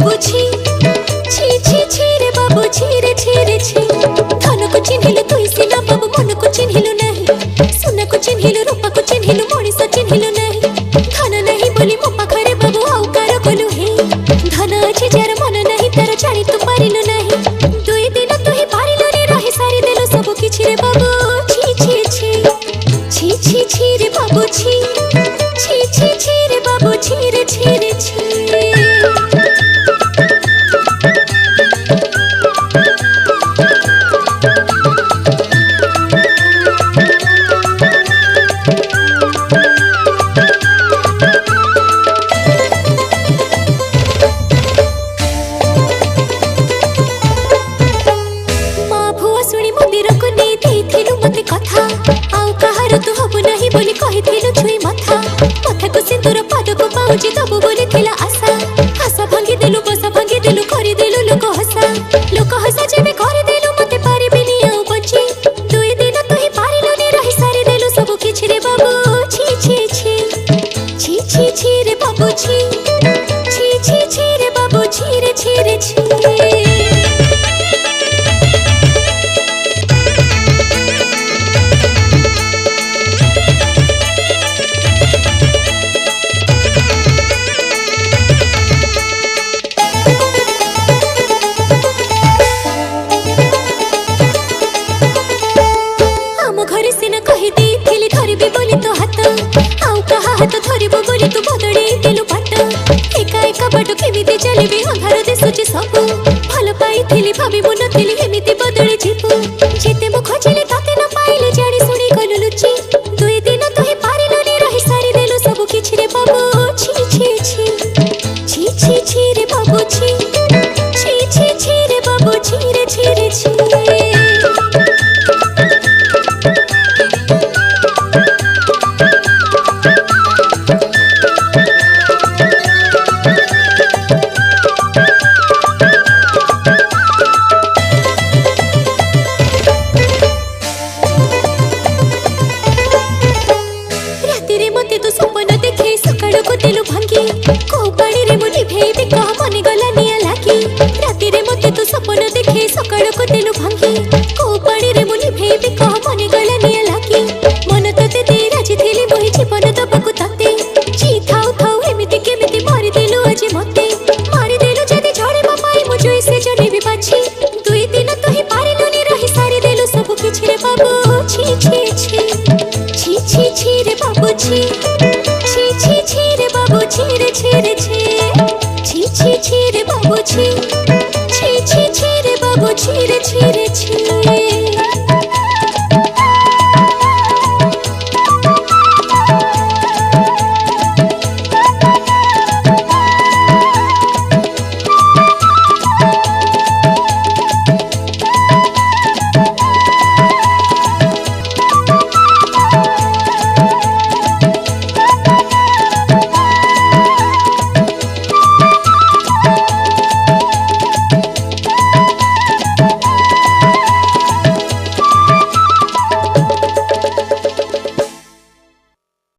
बाबू छी रे बाबू छी धन को चिन्हिलु तुई सिना बाबू मन को चिन्हिलु नहीं सोना को चिन्हिलु रूपा को चिन्हिलु मनीष चिन्हिलु नहीं धन नहीं बोली मो पाखरे बाबू आउ कार गलु हे धन अछि जार मन नहीं तार जानी तू पारिलु नहीं दुई दिन तू ही पारिलु रे रही सारी देलु सब किछि रे बाबू छी रे बाबू छी रे बाबू छी रे बोली कही थिलु छुई माथा को सिंदूर पाद को पाउजी दबु बोली थिला आशा भांगी देलु बसा भांगी देलु करी देलु लोक हसा जेबे करी देलु मते पारिबिनी आउ बंची दुई दिन तू ही पारिलु नी रही सारी देलु सब किछि रे बाबू छी रे बाबू छी रे बाबू छी रे हाथ धरिबो बोली तू बदड़ी देलु बाट एका बाटो केमिति चलिबे अंधार दिसुची सब भल पाइथिली भाबिबो नथिली एमिति बदड़ी जीवो जेते मो खोजिले ताते न पाइले जानी सुनी गलु लुची दुई दिन तू ही पारिलु नी रही सारी देलु सब किछि रे बाबू छी रे बाबू छी रे बाबू छी रे सकाळ को तेलु भांगी को पानी रे मुनि भेबी कह मने गला निया लागी मन तते दे राजी थेली मोहि जीवन दबकु ताते जी थाउ एमिति केमिति मारि देलु अजे मते मारि देलु जदी झड़े बापाई मु जोई से जने भी बाछी दुई दिन तो ही पारिलु नी रही सारी देलु सब किछि रे बाबू छी रे बाबू छी रे बाबू छी रे रे बाबू छी रे बाबू छी